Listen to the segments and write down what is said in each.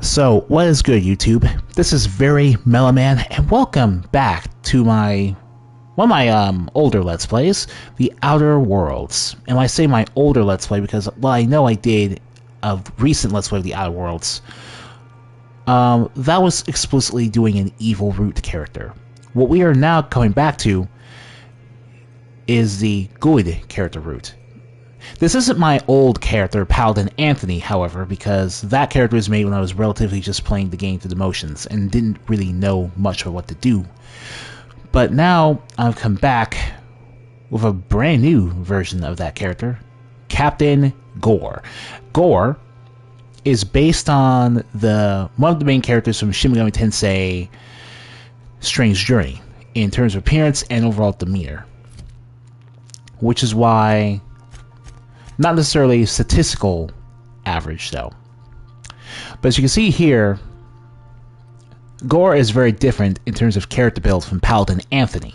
So, what is good, YouTube? This is Very Mellow Man, and welcome back to one of my older Let's Plays, The Outer Worlds. And I say my older Let's Play because, well, I know I did a recent Let's Play of The Outer Worlds. That was explicitly doing an evil root character. What we are now coming back to is the good character route. This isn't my old character, Paladin Anthony, however, because that character was made when I was relatively just playing the game through the motions and didn't really know much of what to do. But now I've come back with a brand new version of that character, Captain Gore. Gore is based on one of the main characters from Shin Megami Tensei Strange Journey in terms of appearance and overall demeanor. Which is why, not necessarily statistical average though. But as you can see here, Gore is very different in terms of character build from Paladin Anthony.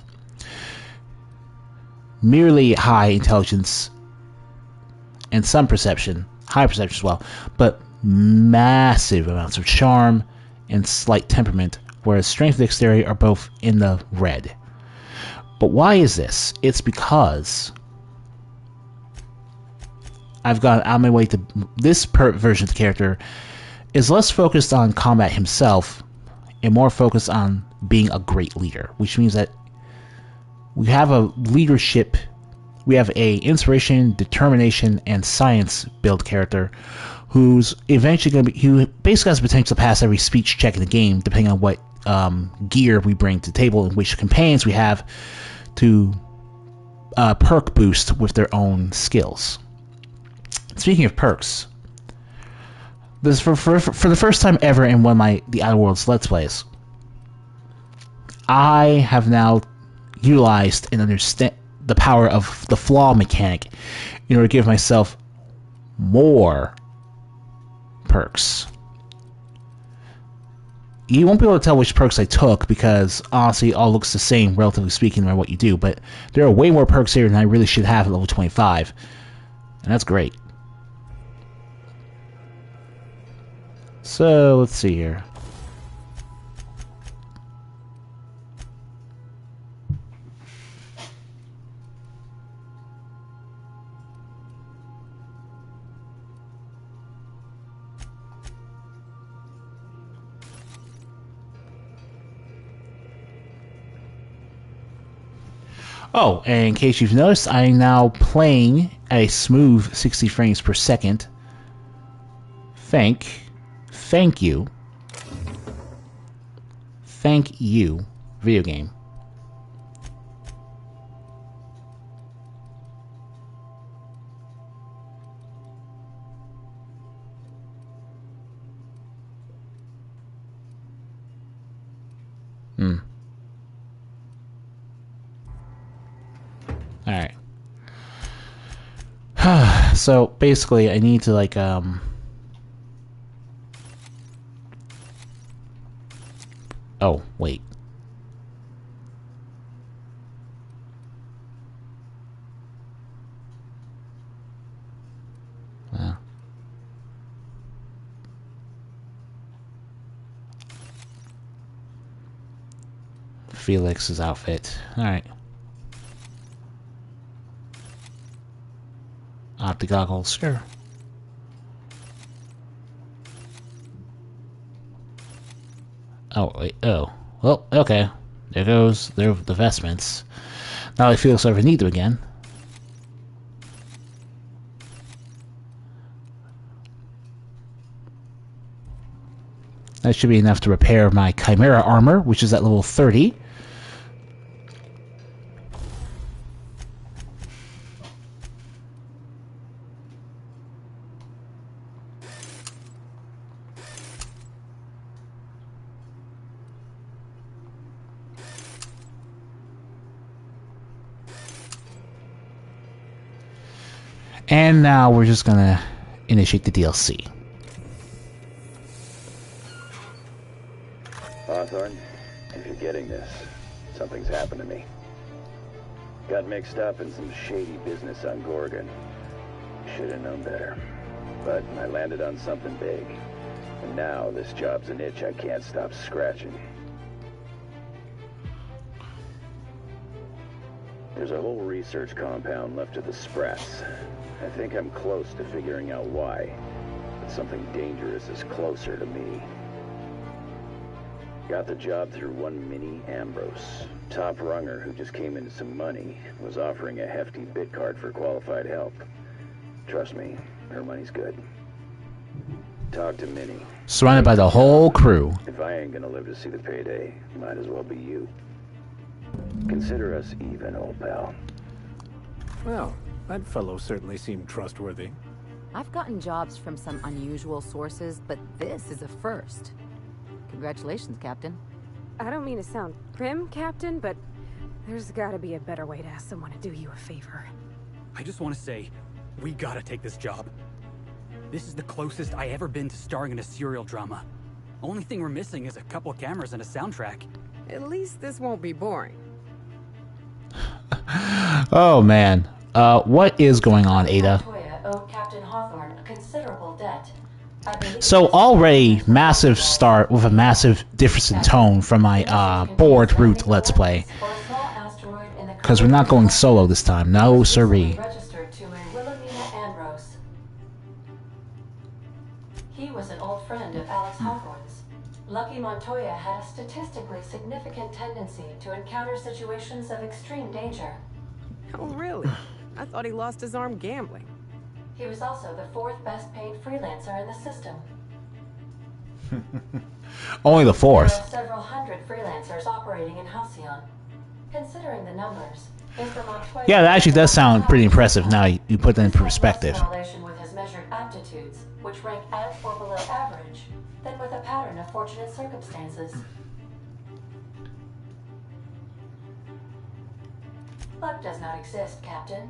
Merely high intelligence and some perception, high perception as well, but massive amounts of charm and slight temperament, whereas strength and dexterity are both in the red. But why is this? It's because I've gone out of my way to... This version of the character is less focused on combat himself and more focused on being a great leader, which means that we have a leadership, we have a inspiration, determination, and science build character who's eventually going to be... who basically has the potential to pass every speech check in the game, depending on what gear we bring to the table and which companions we have to perk boost with their own skills. Speaking of perks, this for the first time ever in one of the Outer Worlds Let's Plays, I have now utilized and understand the power of the flaw mechanic in order to give myself more perks. You won't be able to tell which perks I took because honestly, it all looks the same, relatively speaking, no matter what you do. But there are way more perks here than I really should have at level 25, and that's great. So, let's see here. Oh, and in case you've noticed, I'm now playing at a smooth 60 frames per second. Thank you, video game. Alright. So, basically, I need to, like, oh, wait. Felix's outfit. Alright. Optic goggles, sure. Oh, wait, oh. Well, okay. There goes the vestments. Now I feel so I ever need them again. That should be enough to repair my Chimera armor, which is at level 30. And now we're just gonna initiate the DLC. Hawthorne, if you're getting this, something's happened to me. Got mixed up in some shady business on Gorgon. Should have known better. But I landed on something big. And now this job's an itch I can't stop scratching. There's a whole research compound left of the Sprats. I think I'm close to figuring out why. But something dangerous is closer to me. Got the job through one Minnie Ambrose. Top runger who just came into some money, was offering a hefty bid card for qualified help. Trust me, her money's good. Talk to Minnie. Surrounded by the whole crew. If I ain't gonna live to see the payday, might as well be you. Consider us even, old pal. Well, that fellow certainly seemed trustworthy. I've gotten jobs from some unusual sources, but this is a first. Congratulations, Captain. I don't mean to sound prim, Captain, but there's gotta be a better way to ask someone to do you a favor. I just want to say, we gotta take this job. This is the closest I ever been to starring in a serial drama. Only thing we're missing is a couple cameras and a soundtrack. At least this won't be boring. Oh man, what is going on, Ada? Owed Captain Hawthorne a considerable debt. So already massive start with a massive difference in tone from my board route let's play, because we're not going solo this time. No siree. Registered to a Wilhelmina Ambrose. He was an old friend of Alex Hawthorne's. Lucky Montoya had a statistically significant tendency to encounter situations of extreme danger. Oh, really? I thought he lost his arm gambling. He was also the 4th best paid freelancer in the system. Only the 4th. There are several hundred freelancers operating in Halcyon. Considering the numbers, Mr. Montoya... Yeah, that actually does sound pretty impressive now you put that in perspective. In relation with his measured aptitudes, which rank at or below average, than with a pattern of fortunate circumstances. Luck does not exist, Captain.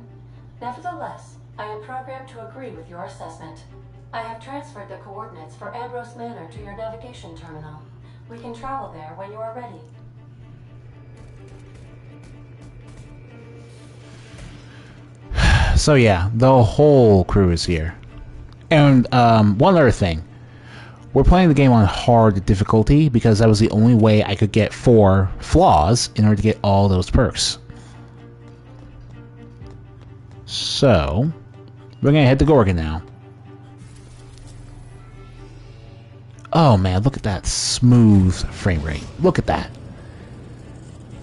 Nevertheless, I am programmed to agree with your assessment. I have transferred the coordinates for Ambrose Manor to your navigation terminal. We can travel there when you are ready. So yeah, the whole crew is here. And one other thing. We're playing the game on hard difficulty because that was the only way I could get 4 flaws in order to get all those perks. So, we're gonna head to Gorgon now. Oh man, look at that smooth frame rate. Look at that.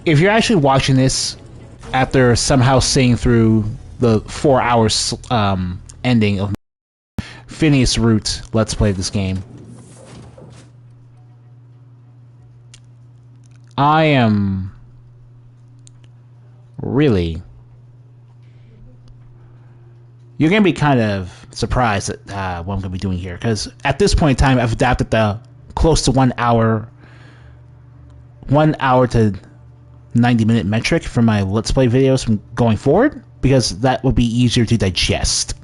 If you're actually watching this after somehow seeing through the 4 hours ending of Phineas route let's play this game, I am really... You're going to be kind of surprised at what I'm going to be doing here, because at this point in time, I've adapted the close to 1 hour to 90-minute metric for my Let's Play videos from going forward, because that will be easier to digest.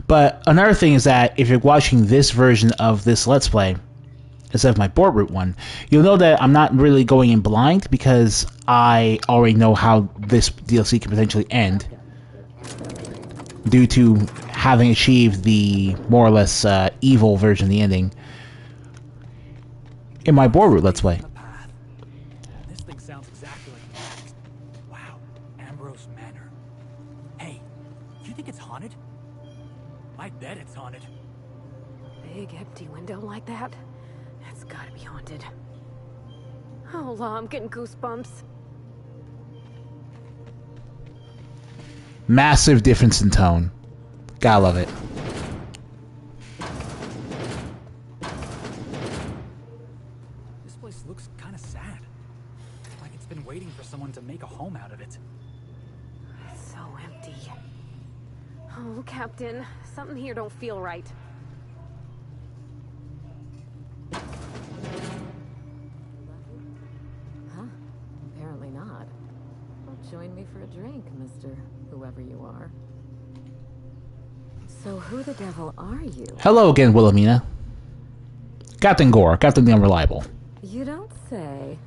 But another thing is that if you're watching this version of this Let's Play, instead of my board route one, you'll know that I'm not really going in blind, because I already know how this DLC can potentially end, due to having achieved the more or less evil version of the ending in my board route let's play. This thing sounds exactly like Max. Wow, Ambrose Manor. Hey, you think it's haunted? I bet it's haunted. Big empty window like that? That's gotta be haunted. Oh, Allah, I'm getting goosebumps. Massive difference in tone. Gotta love it. This place looks kind of sad. Like it's been waiting for someone to make a home out of it. It's so empty. Oh, Captain, something here don't feel right. Huh? Apparently not. Well, join me for a drink, Mr. Whoever you are. So who the devil are you? Hello again, Wilhelmina. Captain Gore, Captain the Unreliable. You don't say.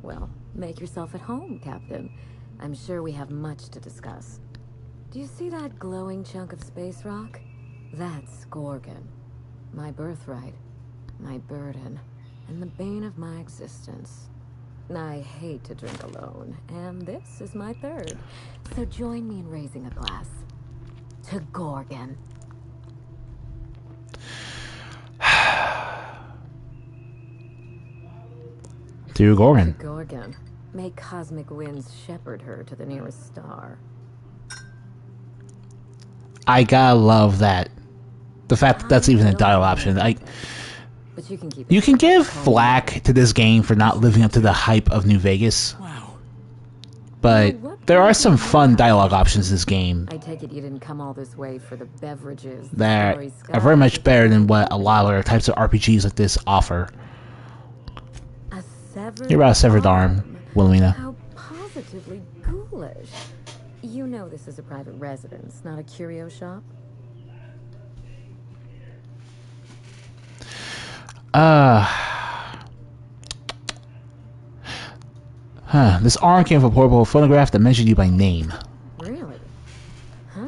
Well, make yourself at home, Captain. I'm sure we have much to discuss. Do you see that glowing chunk of space rock? That's Gorgon. My birthright, my burden, and the bane of my existence. I hate to drink alone, and this is my third. So join me in raising a glass. To Gorgon. To Gorgon. To Gorgon. May cosmic winds shepherd her to the nearest star. I gotta love that. The fact that that's even a dialogue option. But you can keep You can give flack to this game for not living up to the hype of New Vegas. Wow. But there are some fun dialogue options in this game I take it you didn't come all this way for the beverages. the that starry are very much skies, better than what a lot of other types of RPGs like this offer. A severed You're about a severed arm, Wilhelmina. How positively ghoulish. You know this is a private residence, not a curio shop. This arm came from a portable phonograph that mentioned you by name. Really? Huh.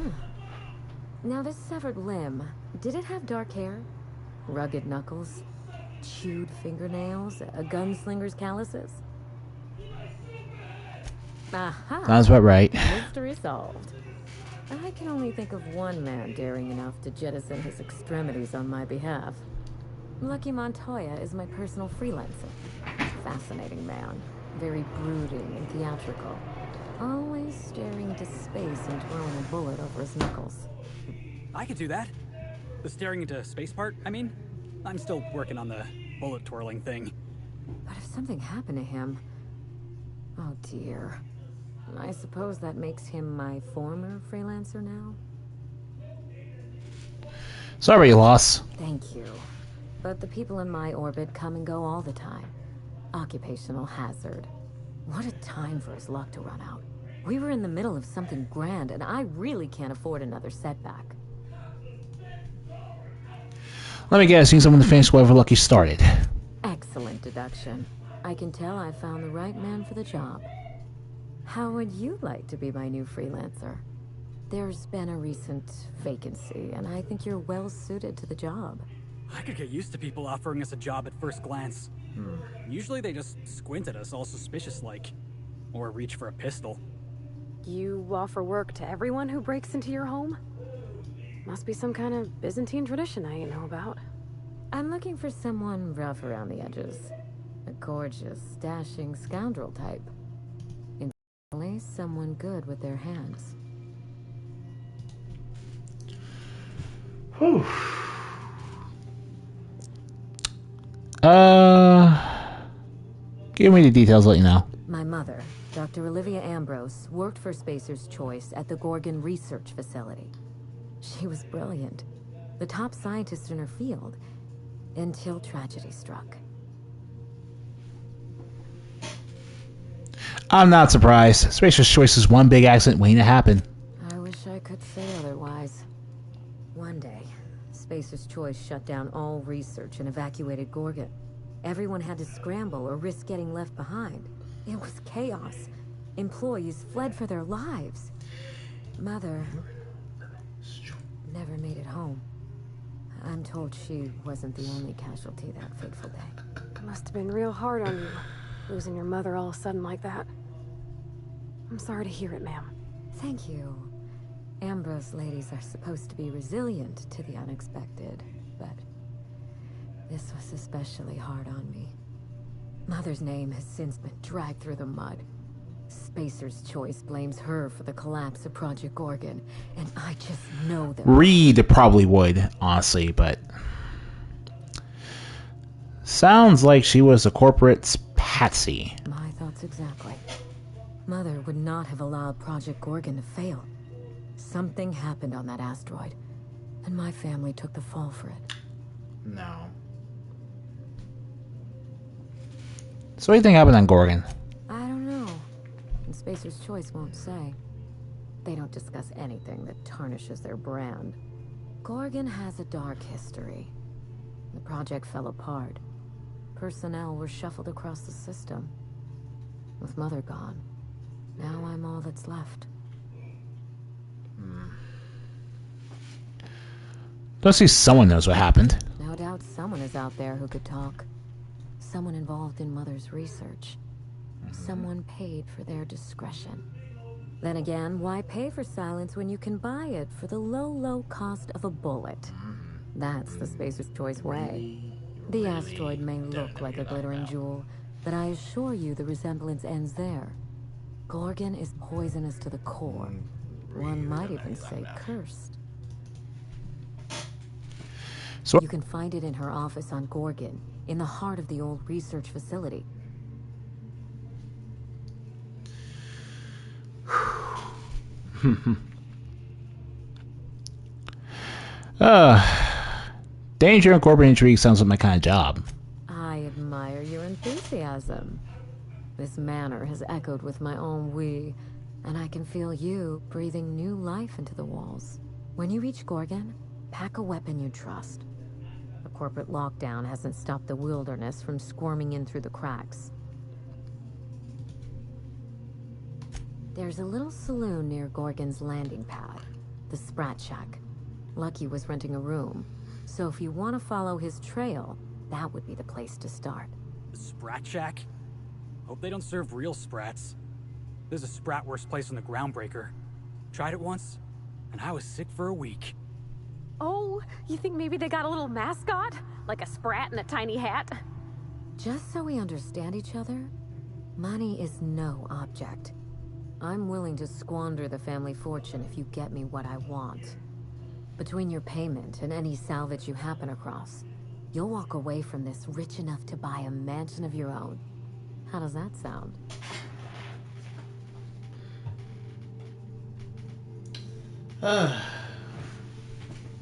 Now this severed limb, did it have dark hair? Rugged knuckles? Chewed fingernails? A gunslinger's calluses? Aha! Sounds about right. Mystery solved. I can only think of one man daring enough to jettison his extremities on my behalf. Lucky Montoya is my personal freelancer. Fascinating man. Very brooding and theatrical. Always staring into space and twirling a bullet over his knuckles. I could do that. The staring into space part, I mean. I'm still working on the bullet twirling thing. But if something happened to him... Oh dear. I suppose that makes him my former freelancer now? Sorry, you lost. Thank you. But the people in my orbit come and go all the time. Occupational hazard. What a time for his luck to run out. We were in the middle of something grand, and I really can't afford another setback. Let me guess, you need someone to finish whatever luck you started. Excellent deduction. I can tell I found the right man for the job. How would you like to be my new freelancer? There's been a recent vacancy, and I think you're well suited to the job. I could get used to people offering us a job at first glance. Usually they just squint at us all suspicious-like. Or reach for a pistol. You offer work to everyone who breaks into your home? Must be some kind of Byzantine tradition I ain't know about. I'm looking for someone rough around the edges. A gorgeous, dashing scoundrel type. Incidentally, someone good with their hands. Whew. Give me the details, let you know. My mother, Dr. Olivia Ambrose, worked for Spacer's Choice at the Gorgon Research Facility. She was brilliant, the top scientist in her field, until tragedy struck. I'm not surprised. Spacer's Choice is one big accident waiting to happen. I wish I could say otherwise. One day, Spacer's Choice shut down all research and evacuated Gorgon. Everyone had to scramble or risk getting left behind. It was chaos. Employees fled for their lives. Mother never made it home. I'm told she wasn't the only casualty that fateful day. It must have been real hard on you, losing your mother all of a sudden like that. I'm sorry to hear it, ma'am. Thank you. Ambrose ladies are supposed to be resilient to the unexpected, but this was especially hard on me. Mother's name has since been dragged through the mud. Spacer's Choice blames her for the collapse of Project Gorgon, and I just know that... Reed probably would, honestly, but... Sounds like she was a corporate's patsy. My thoughts exactly. Mother would not have allowed Project Gorgon to fail. Something happened on that asteroid, and my family took the fall for it. No. So what do you think happened on Gorgon? I don't know. And Spacer's Choice won't say. They don't discuss anything that tarnishes their brand. Gorgon has a dark history. The project fell apart. Personnel were shuffled across the system. With Mother gone, now I'm all that's left. Don't see someone knows what happened. No doubt is out there who could talk. Someone involved in Mother's research. Someone paid for their discretion. Then again, why pay for silence when you can buy it for the low, low cost of a bullet? That's the Spacer's Choice way. The asteroid may look like a glittering jewel, but I assure you the resemblance ends there. Gorgon is poisonous to the core. One might even say cursed. So You can find it in her office on Gorgon, in the heart of the old research facility. Danger and corporate intrigue sounds like my kind of job. I admire your enthusiasm. This manor has echoed with my own we, and I can feel you breathing new life into the walls. When you reach Gorgon, pack a weapon you trust. The corporate lockdown hasn't stopped the wilderness from squirming in through the cracks. There's a little saloon near Gorgon's landing pad, the Sprat Shack. Lucky was renting a room, so if you want to follow his trail, that would be the place to start. Sprat Shack? Hope they don't serve real sprats. There's a sprat worst place on the Groundbreaker. Tried it once, and I was sick for a week. Oh, you think maybe they got a little mascot? Like a sprat in a tiny hat? Just so we understand each other, money is no object. I'm willing to squander the family fortune if you get me what I want. Between your payment and any salvage you happen across, you'll walk away from this rich enough to buy a mansion of your own. How does that sound?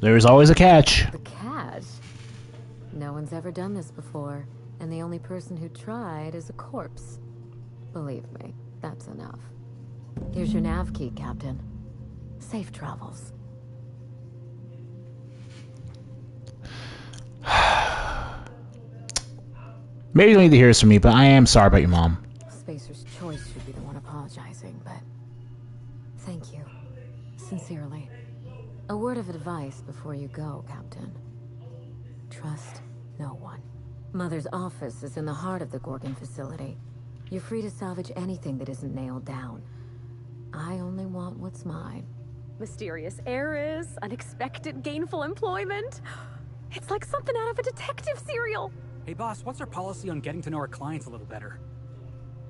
There is always a catch. The catch? No one's ever done this before, and the only person who tried is a corpse. Believe me, that's enough. Here's your nav key, Captain. Safe travels. Maybe you don't need to hear this from me, but I am sorry about your mom. Spacer's Choice should be the one apologizing, but thank you. Sincerely. A word of advice before you go, Captain. Trust no one. Mother's office is in the heart of the Gorgon facility. You're free to salvage anything that isn't nailed down. I only want what's mine. Mysterious heiress, unexpected gainful employment. It's like something out of a detective serial. Hey boss, what's our policy on getting to know our clients a little better?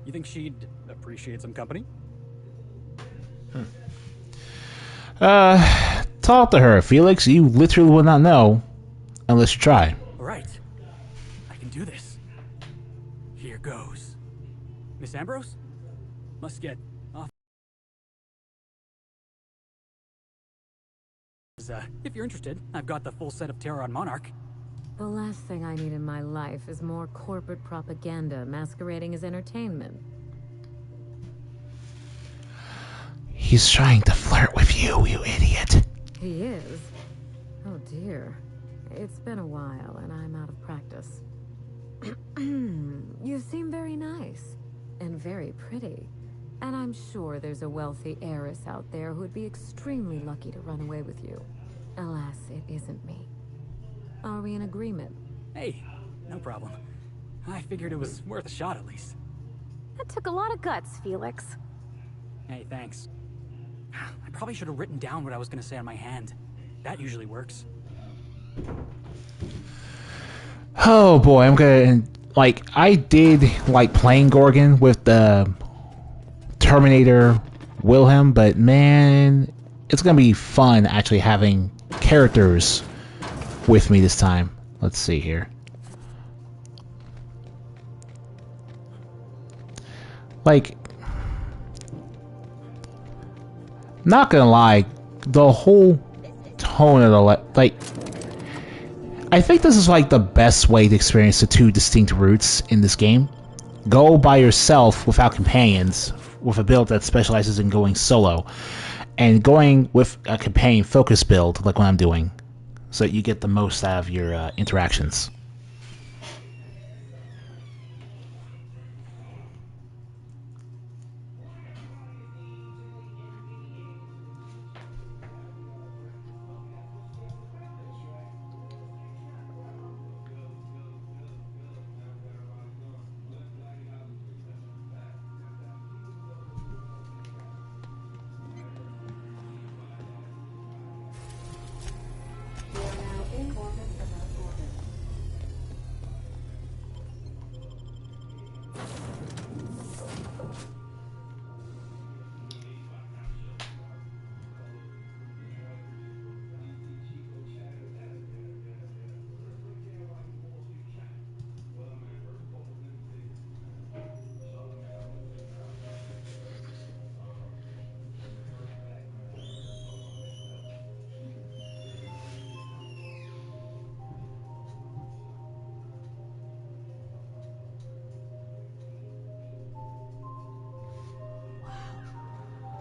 You think she'd appreciate some company? Talk to her, Felix. You literally will not know unless you try. Alright. I can do this. Here goes. Miss Ambrose? Must get off. If you're interested, I've got the full set of Terror on Monarch. The last thing I need in my life is more corporate propaganda masquerading as entertainment. He's trying to flirt with you, you idiot. He is? Oh dear. It's been a while and I'm out of practice. You seem very nice. And very pretty. And I'm sure there's a wealthy heiress out there who'd be extremely lucky to run away with you. Alas, it isn't me. Are we in agreement? Hey, no problem. I figured it was worth a shot at least. That took a lot of guts, Felix. Hey, thanks. I probably should have written down what I was going to say on my hand. That usually works. Oh boy, I'm gonna... Like, I did like playing Gorgon with the Terminator Wilhelm, but man, it's gonna be fun actually having characters with me this time. Let's see here. Like, not gonna lie, the whole tone of the like, I think this is like the best way to experience the two distinct routes in this game. Go by yourself without companions, with a build that specializes in going solo, and going with a companion focus build like what I'm doing, so that you get the most out of your interactions.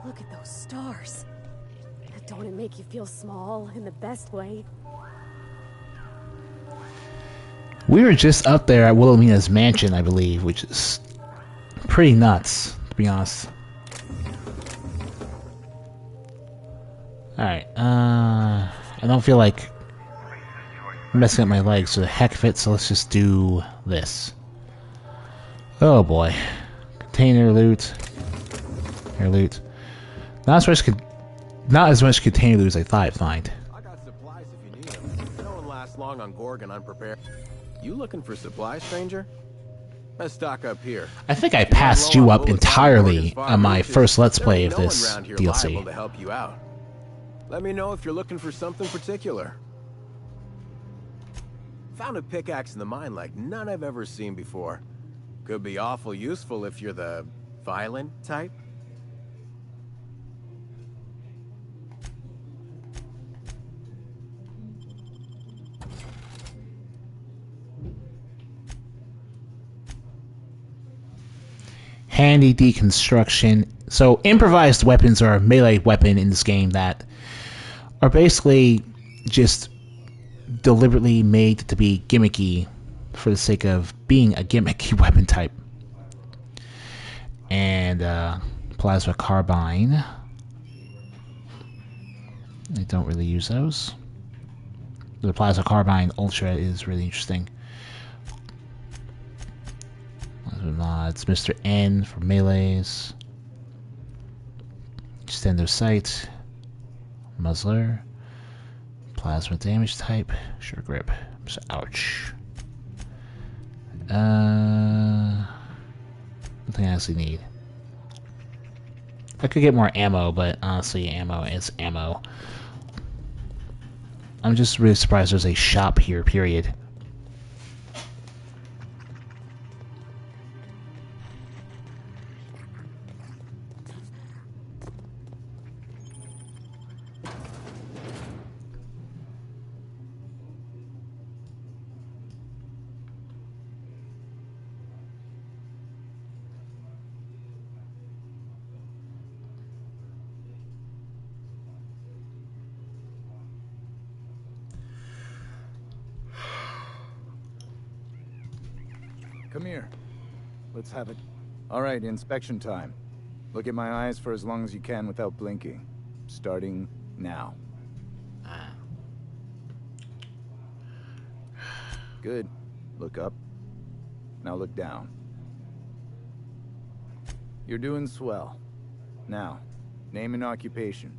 Look at those stars. Don't it make you feel small in the best way? We were just up there at Wilhelmina's mansion, I believe, which is pretty nuts, to be honest. Alright, I don't feel like messing up my legs for the heck of it, so let's just do this. Oh boy. Container loot. Air loot. Not as much container loot as I thought I'd find. I got supplies if you need them. No one lasts long on Gorgon unprepared. You looking for supplies, stranger? Let's stock up here. I think I passed you up entirely on my first Let's Play of this DLC. To help you out. Let me know if you're looking for something particular. Found a pickaxe in the mine like none I've ever seen before. Could be awful useful if you're the violent type. Handy deconstruction. So improvised weapons are a melee weapon in this game that are basically just deliberately made to be gimmicky for the sake of being a gimmicky weapon type. And plasma carbine. I don't really use those. The plasma carbine ultra is really interesting. Mods, Mr. N for melees. Extendo sight. Muzzler. Plasma damage type. Sure grip. So, ouch. Nothing I actually need. I could get more ammo, but honestly, ammo is ammo. I'm just really surprised there's a shop here, period. Come here. Let's have it. All right, inspection time. Look at my eyes for as long as you can without blinking. Starting now. Good. Look up. Now look down. You're doing swell. Now, name and occupation.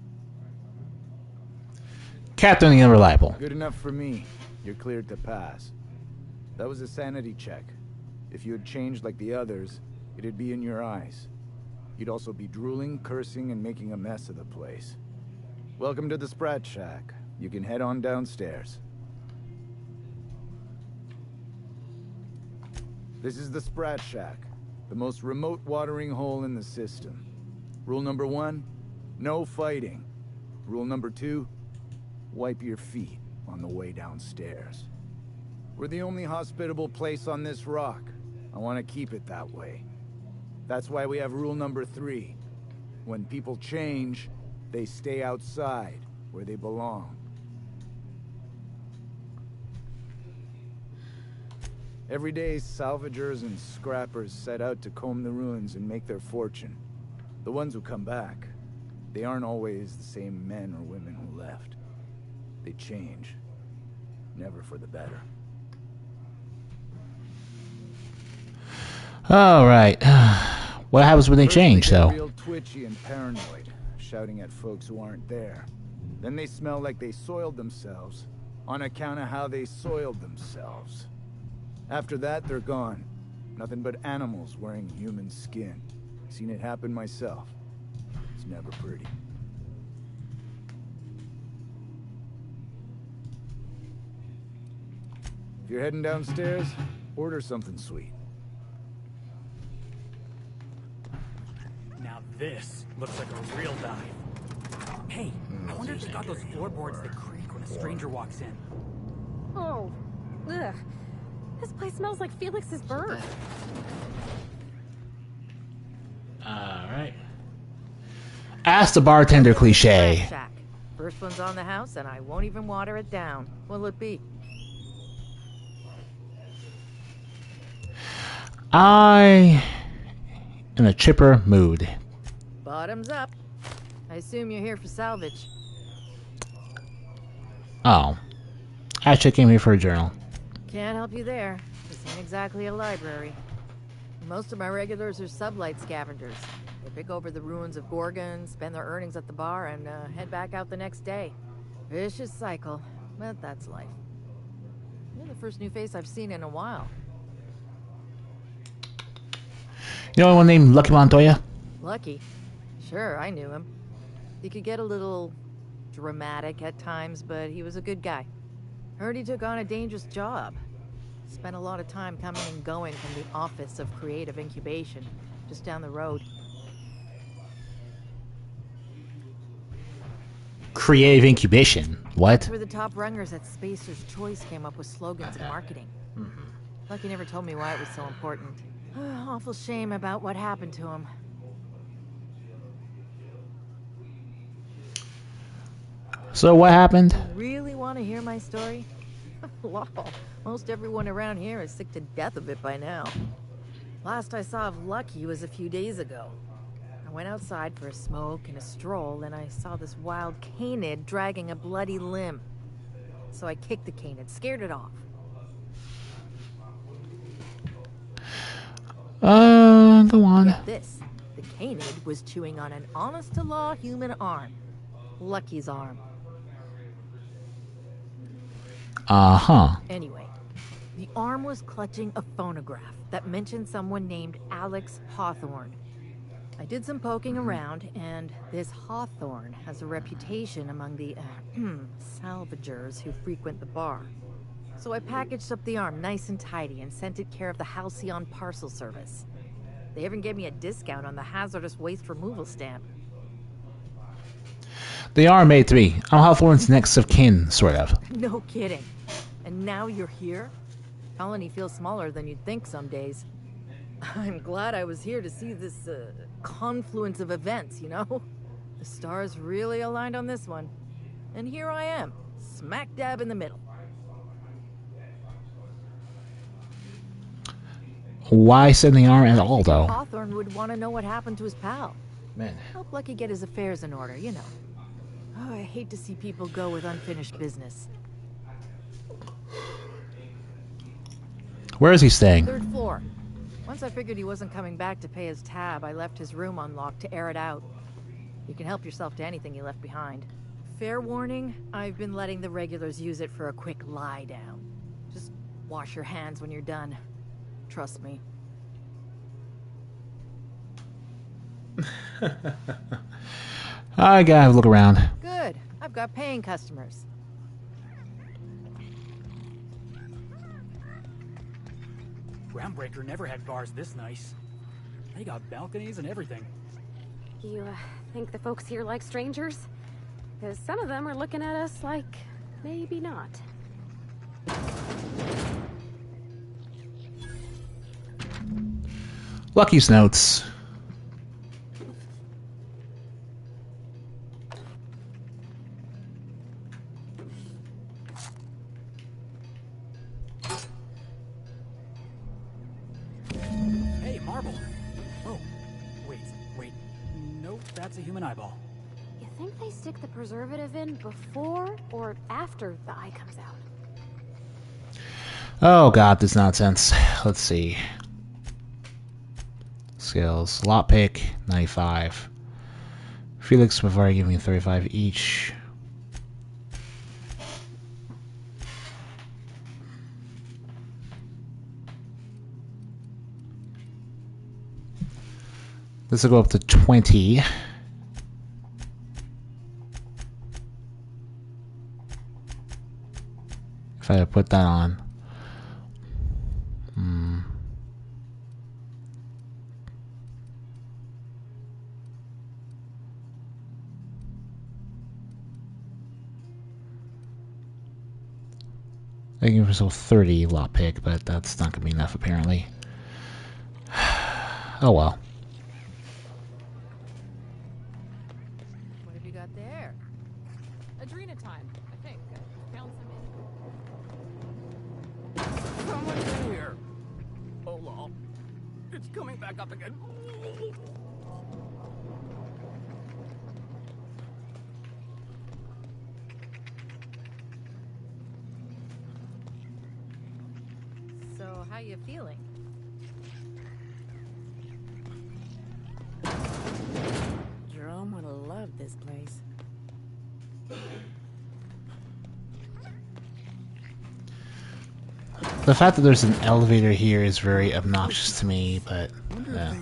Captain and Unreliable. Good enough for me. You're cleared to pass. That was a sanity check. If you had changed like the others, it'd be in your eyes. You'd also be drooling, cursing, and making a mess of the place. Welcome to the Sprat Shack. You can head on downstairs. This is the Sprat Shack, the most remote watering hole in the system. Rule number 1, no fighting. Rule number 2, wipe your feet on the way downstairs. We're the only hospitable place on this rock. I want to keep it that way. That's why we have rule number 3. When people change, they stay outside, where they belong. Every day, salvagers and scrappers set out to comb the ruins and make their fortune. The ones who come back, they aren't always the same men or women who left. They change. Never for the better. Alright. What happens when they change, though? Real twitchy and paranoid, shouting at folks who aren't there. Then they smell like they soiled themselves, on account of how they soiled themselves. After that, they're gone. Nothing but animals wearing human skin. Seen it happen myself. It's never pretty. If you're heading downstairs, order something sweet. Now this looks like a real dive. Hey, I wonder if they got those floorboards that creak when a stranger walks in. Oh, ugh. This place smells like Felix's bird. That's the bartender cliche. Shack. First one's on the house, and I won't even water it down. What'll it be? I in a chipper mood. Bottoms up. I assume you're here for salvage. Oh. Actually, I came here for a journal. Can't help you there. This ain't exactly a library. Most of my regulars are sublight scavengers. They pick over the ruins of Gorgon, spend their earnings at the bar, and head back out the next day. Vicious cycle, but that's life. You're the first new face I've seen in a while. You know anyone named Lucky Montoya? Lucky? Sure, I knew him. He could get a little dramatic at times, but he was a good guy. Heard he took on a dangerous job. Spent a lot of time coming and going from the Office of Creative Incubation, just down the road. Creative incubation. What? That's where the top rungers at Spacer's Choice came up with slogans and marketing. Lucky never told me why it was so important. Awful shame about what happened to him. So what happened? Really want to hear my story? Lol, most everyone around here is sick to death of it by now. Last I saw of Lucky was a few days ago. I went outside for a smoke and a stroll, and I saw this wild canid dragging a bloody limb. So I kicked the canid, scared it off. Go on. Get this. The canid was chewing on an honest-to-law human arm. Lucky's arm. Uh-huh. Anyway, the arm was clutching a phonograph that mentioned someone named Alex Hawthorne. I did some poking around, and this Hawthorne has a reputation among the salvagers who frequent the bar. So I packaged up the arm nice and tidy and sent it care of the Halcyon Parcel Service. They even gave me a discount on the hazardous waste removal stamp. They are made to be. I'm Hawthorne's next of kin, sort of. No kidding. And now you're here? Colony feels smaller than you'd think some days. I'm glad I was here to see this confluence of events, you know? The stars really aligned on this one. And here I am, smack dab in the middle. Why send the arm at all, though? Hawthorne would want to know what happened to his pal. Man. Help Lucky get his affairs in order, you know. Oh, I hate to see people go with unfinished business. Where is he staying? 3rd floor. Once I figured he wasn't coming back to pay his tab, I left his room unlocked to air it out. You can help yourself to anything he left behind. Fair warning, I've been letting the regulars use it for a quick lie down. Just wash your hands when you're done. Trust me. I gotta have a look around. Good. I've got paying customers. Groundbreaker never had bars this nice. They got balconies and everything. You think the folks here like strangers? Because some of them are looking at us like maybe not. Lucky's notes. Hey, marble. Oh, wait. Nope, that's a human eyeball. You think they stick the preservative in before or after the eye comes out? Oh god, this nonsense. Let's see. Skills. Lockpick, 95. Felix before giving me 35 each. This will go up to 20. If I put that on. I can give myself 30 lockpick, but that's not going to be enough apparently. Oh well. Gorgon's coming back up again. So, how you feeling? Jerome would have loved this place. The fact that there's an elevator here is very obnoxious to me, but yeah.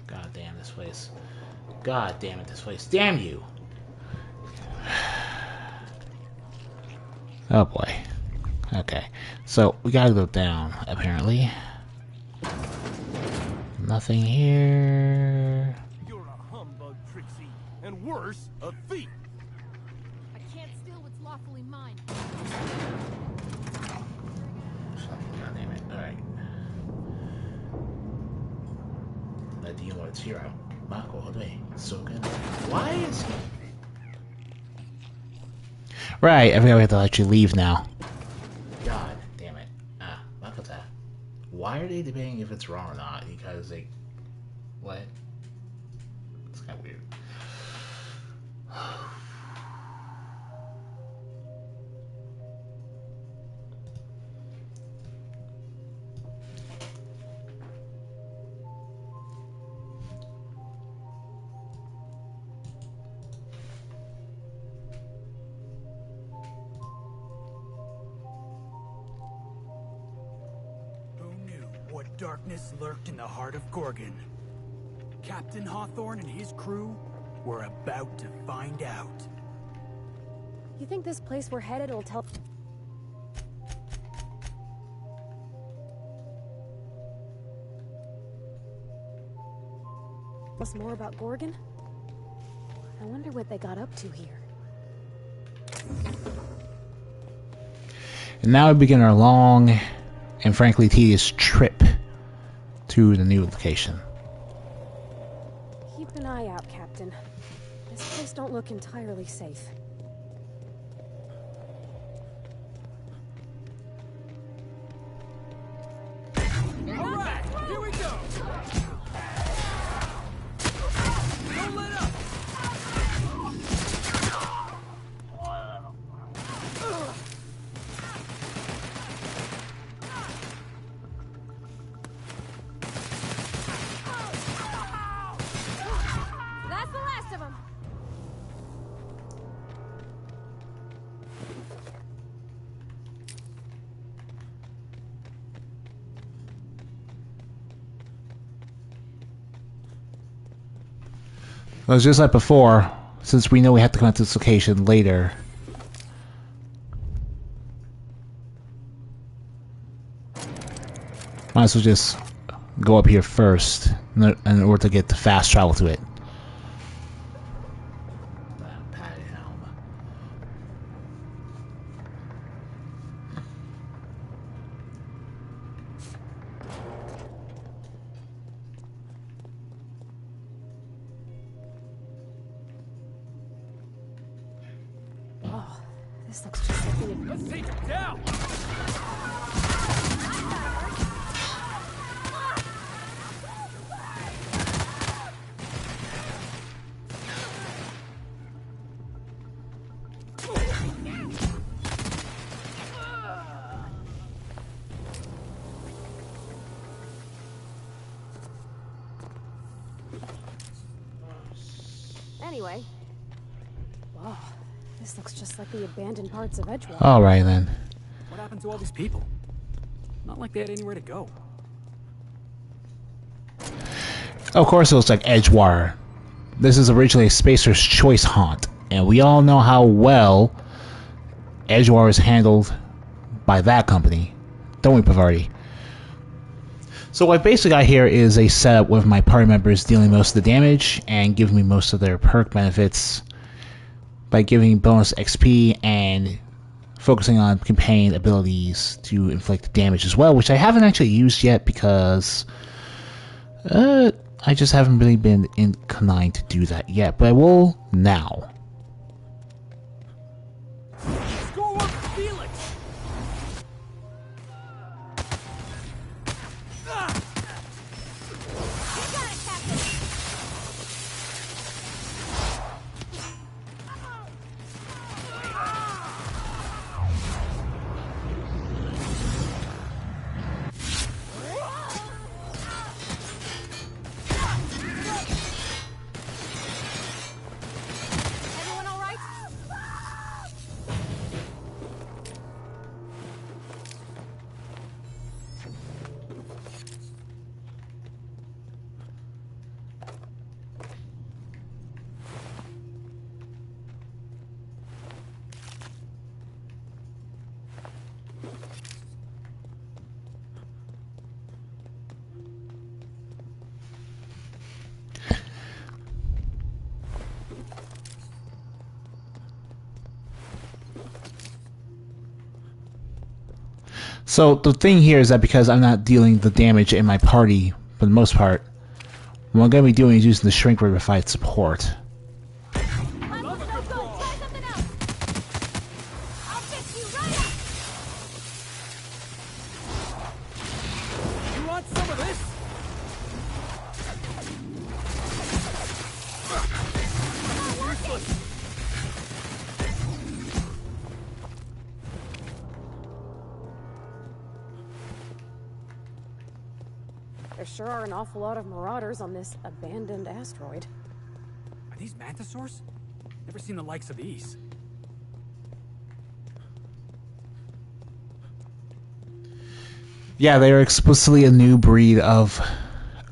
God damn this place. God damn it, this place. Damn you! Oh boy. Okay. So, we gotta go down, apparently. Nothing here. You're a humbug, Trixie, and worse, a thief. I can't steal what's lawfully mine. God damn it. Alright. Zero. Marco, so good. Why is he... Right, I forgot we have to let you leave now. God damn it. Makata. Why are they debating if it's wrong or not? Because they... What? It's kind of weird. What darkness lurked in the heart of Gorgon? Captain Hawthorne and his crew were about to find out. You think this place we're headed will tell us more about Gorgon? I wonder what they got up to here. And now we begin our long and frankly tedious trip to the new location. Keep an eye out, Captain. This place don't look entirely safe. All right, here we go. Don't let up. That's the last of them. Well, it's just like before, since we know we have to come to this location later. Might as well just go up here first in order to get the fast travel to it. Oh, this looks just like the... Let's take him down. Anyway. Whoa, this looks just like the abandoned parts of Edgewater. Alright then. What happened to all these people? Not like they had anywhere to go. Of course it looks like Edgewater. This is originally a Spacer's Choice haunt, and we all know how well Edgewater is handled by that company. Don't we, Pavarti? So what I basically got here is a setup with my party members dealing most of the damage and giving me most of their perk benefits by giving bonus XP and focusing on companion abilities to inflict damage as well, which I haven't actually used yet because I just haven't really been inclined to do that yet, but I will now. So the thing here is that because I'm not dealing the damage in my party for the most part, what I'm going to be doing is using the shrink ray to fight support. There sure are an awful lot of marauders on this abandoned asteroid. Are these mantisaurs? Never seen the likes of these. Yeah, they are explicitly a new breed of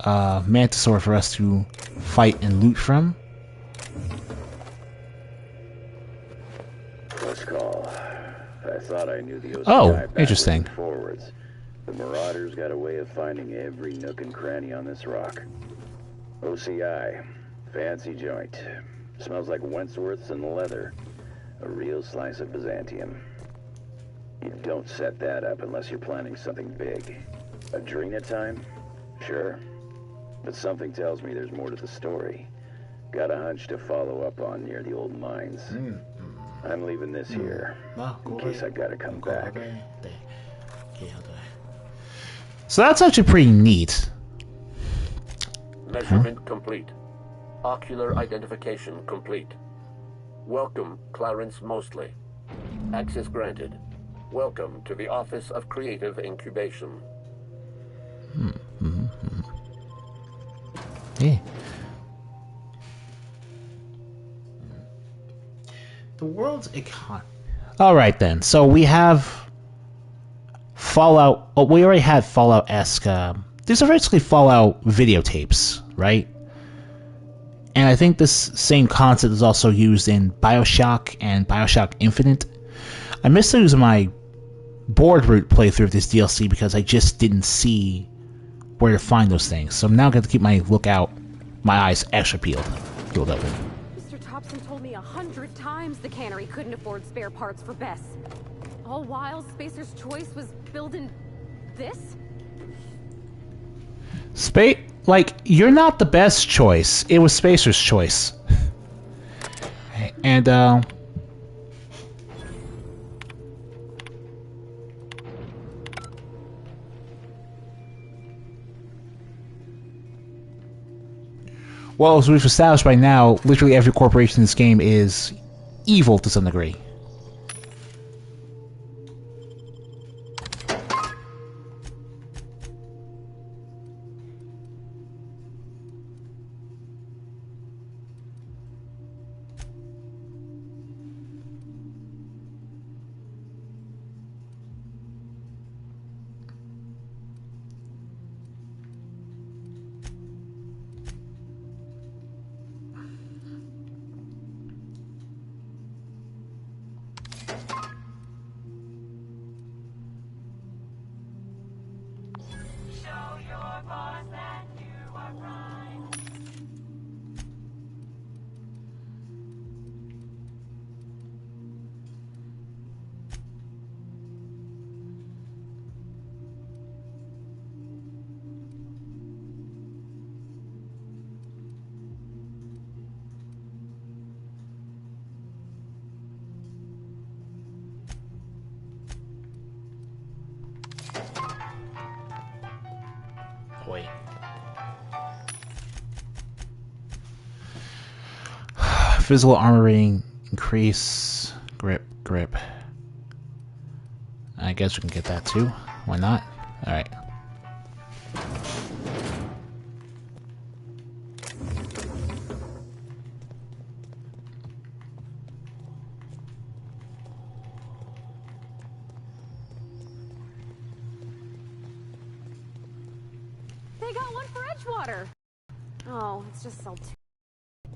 mantisaur for us to fight and loot from. Close call. I thought I knew the OCI Oh, interesting. backwards and forwards. The Marauders got a way of finding every nook and cranny on this rock. OCI. Fancy joint. Smells like Wentworth's and leather. A real slice of Byzantium. You don't set that up unless you're planning something big. Adrena time? Sure. But something tells me there's more to the story. Got a hunch to follow up on near the old mines. I'm leaving this here, in case I gotta come back. So that's actually pretty neat. Measurement complete. Ocular identification complete. Welcome, Clarence Mostly. Access granted. Welcome to the Office of Creative Incubation. Yeah. The world's econ. Alright then, so we have Fallout. Oh, we already had Fallout-esque. These are basically Fallout videotapes, right? And I think this same concept is also used in Bioshock and Bioshock Infinite. I missed using my board route playthrough of this DLC because I just didn't see where to find those things. So I'm now going to keep my eyes extra peeled open. Mr. Thompson told me 100 times the cannery couldn't afford spare parts for Bess. All while Spacer's Choice was building this? You're not the best choice. It was Spacer's Choice. And, well, as we've established by now, literally every corporation in this game is evil to some degree. Wait. Physical armor rating increase. Grip. I guess we can get that too. Why not? Alright. They got one for Edgewater. Oh, it's just so.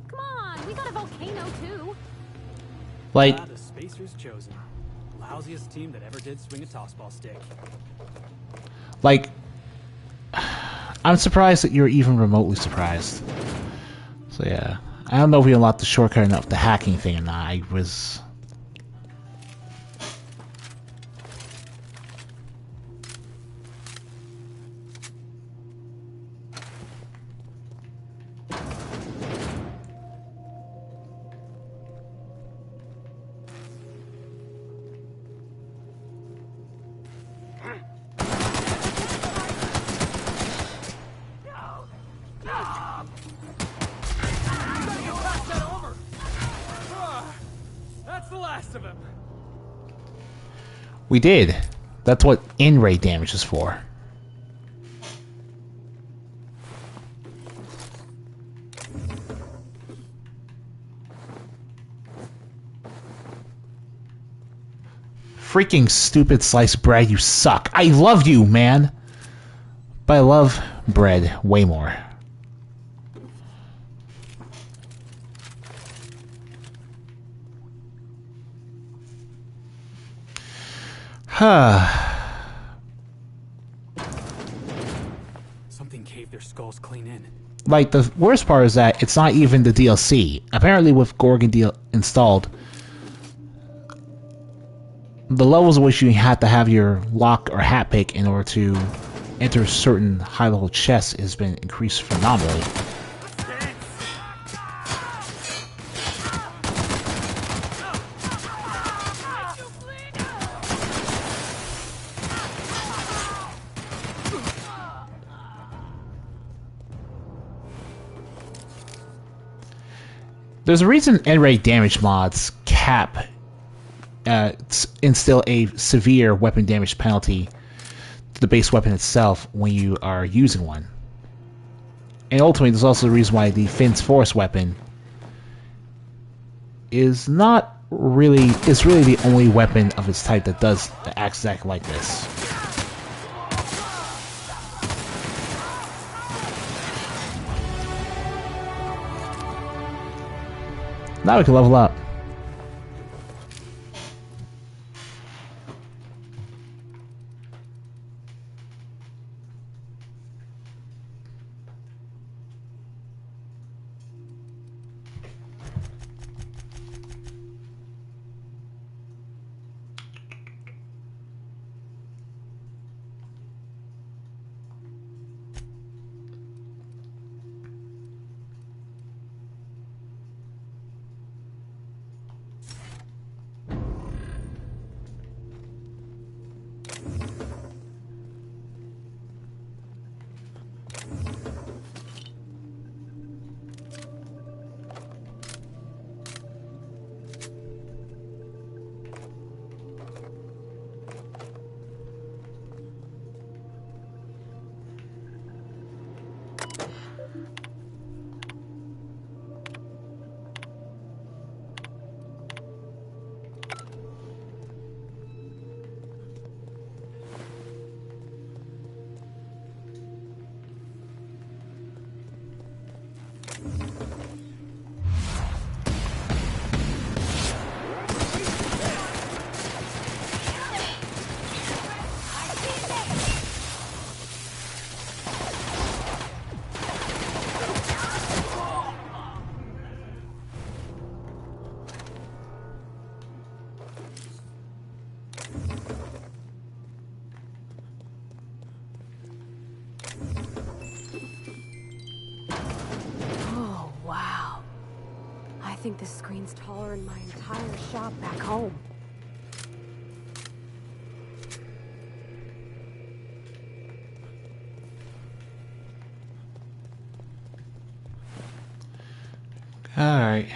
Come on, we got a volcano too. The Spacer's chosen. Lousiest team that ever did swing a tossball stick. I'm surprised that you're even remotely surprised. So yeah, I don't know if we unlocked the shortcut enough, the hacking thing or not. I. last of him. We did. That's what in-ray damage is for. Freaking stupid sliced bread, you suck. I love you, man. But I love bread way more. Something caved their skulls clean in. Like, the worst part is that it's not even the DLC. Apparently with Gorgon installed, the levels in which you have to have your lock or hat pick in order to enter certain high-level chests has been increased phenomenally. There's a reason N-ray damage mods cap instill a severe weapon damage penalty to the base weapon itself when you are using one. And ultimately, there's also the reason why the Finn's Force weapon is really the only weapon of its type that acts exactly like this. Now we can level up. I think this screen's taller than my entire shop back home. Alright.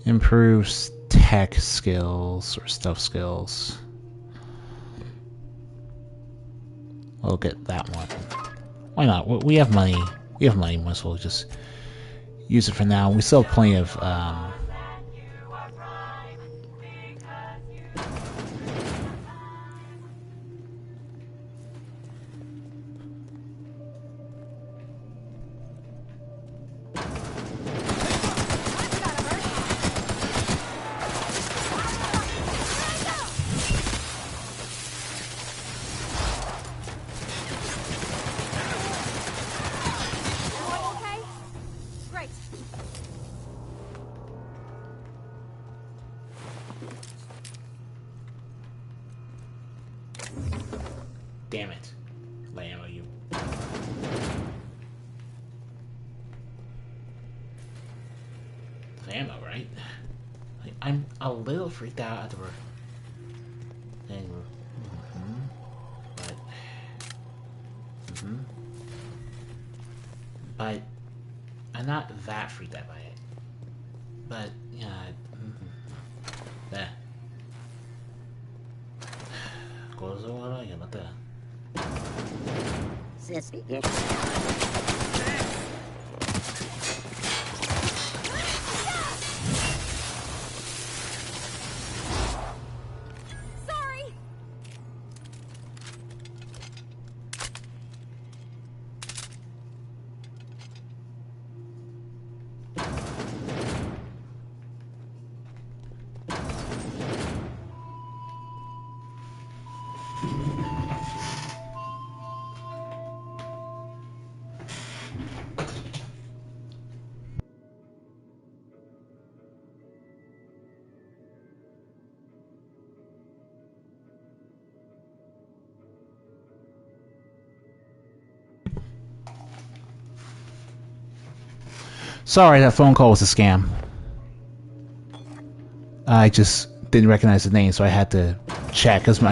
Improves tech skills or stuff skills. We'll get that one. Why not? We have money. We have money. Might as well just use it for now. We still have plenty of damn it. Lay ammo, you. enough ammo, right? Like, I'm a little freaked out at the thing. But I'm not that freaked out by it. But yeah, there. これはないやまた。Sorry, that phone call was a scam. I just didn't recognize the name, so I had to check, because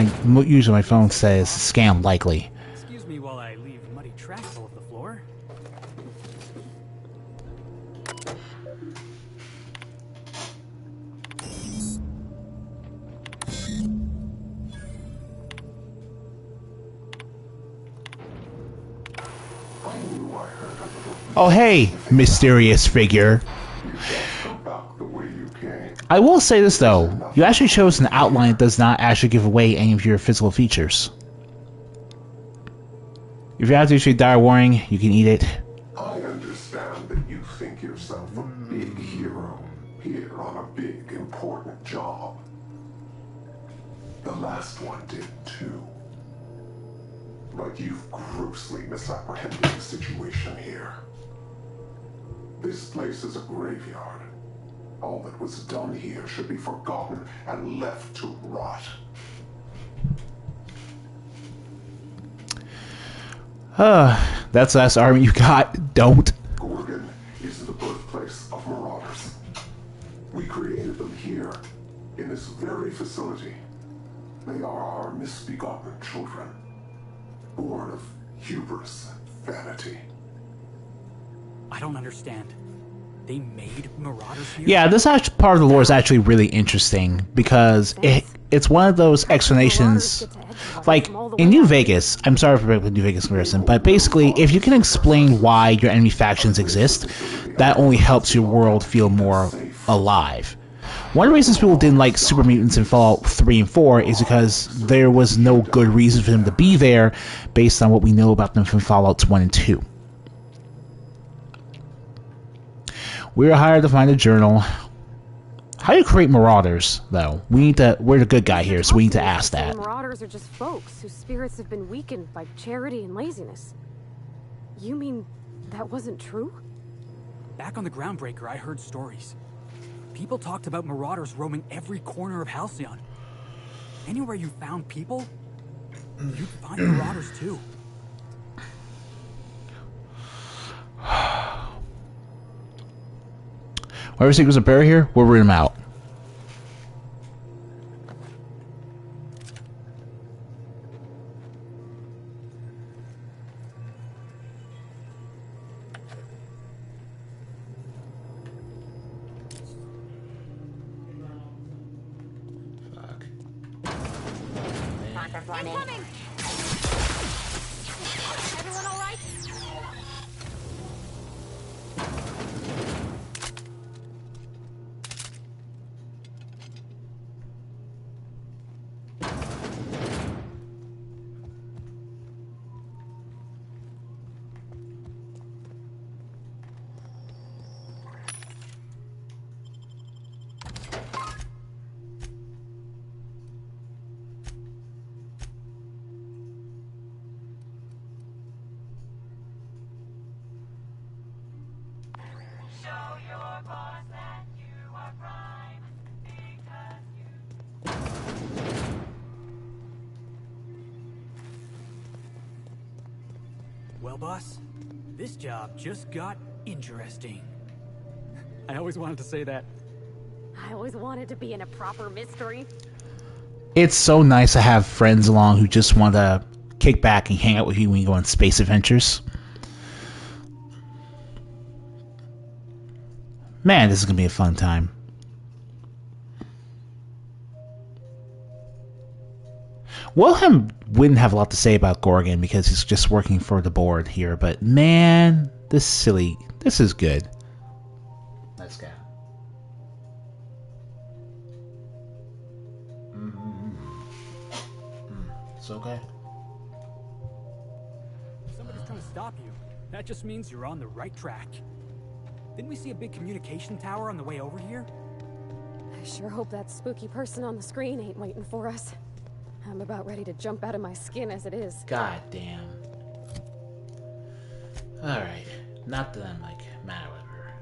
usually my phone says scam likely. Excuse me while I leave muddy tracks all over the floor. Oh hey, mysterious figure. I will say this though, you actually chose an outline that does not actually give away any of your physical features. If you have to issue a dire warning, you can eat it. I understand that you think yourself a big hero here on a big important job. The last one did too. But you've grossly misapprehended the situation here. This place is a graveyard. All that was done here should be forgotten and left to rot. That's the last army you got. Don't. Gorgon is the birthplace of marauders. We created them here, in this very facility. They are our misbegotten children, born of hubris and vanity. I don't understand. They made marauders here? Yeah, this part of the lore is actually really interesting because it's one of those explanations. Like in New Vegas, I'm sorry for the New Vegas comparison, but basically, if you can explain why your enemy factions exist, that only helps your world feel more alive. One of the reasons people didn't like super mutants in Fallout 3 and 4 is because there was no good reason for them to be there based on what we know about them from Fallouts 1 and 2. We were hired to find a journal. How do you create marauders, though? We're the good guy here, so we need to ask that. Marauders are just folks whose spirits have been weakened by charity and laziness. You mean that wasn't true? Back on the Groundbreaker, I heard stories. People talked about marauders roaming every corner of Halcyon. Anywhere you found people, you'd find marauders too. Whatever secrets are buried here, we'll root them out. Incoming! Everyone all right? Well, boss, this job just got interesting. I always wanted to say that. I always wanted to be in a proper mystery. It's so nice to have friends along who just want to kick back and hang out with you when you go on space adventures. Man, this is going to be a fun time. Wilhelm wouldn't have a lot to say about Gorgon because he's just working for the board here, but man, this is good. Let's go. It's okay. Somebody's trying to stop you. That just means you're on the right track. Didn't we see a big communication tower on the way over here? I sure hope that spooky person on the screen ain't waiting for us. I'm about ready to jump out of my skin as it is. God damn. Alright. Not that I'm, mad with her.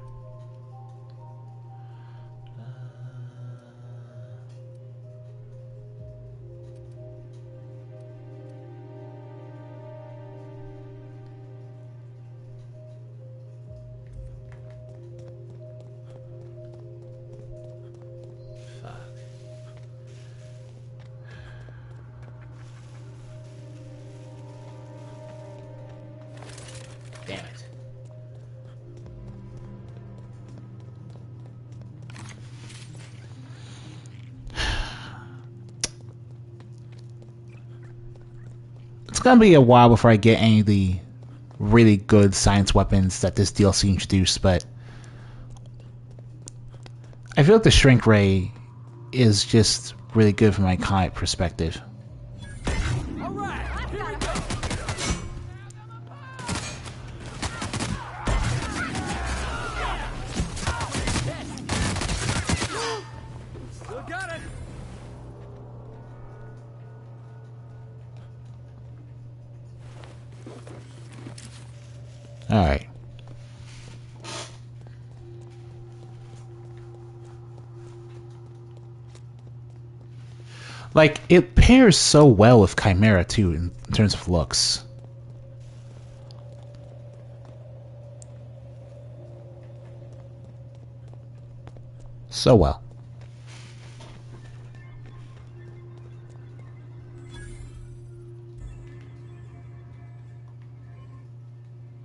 Fuck. Damn it. It's gonna be a while before I get any of the really good science weapons that this DLC introduced, but I feel like the shrink ray is just really good from my comic perspective. Alright. It pairs so well with Chimera, too, in terms of looks. So well.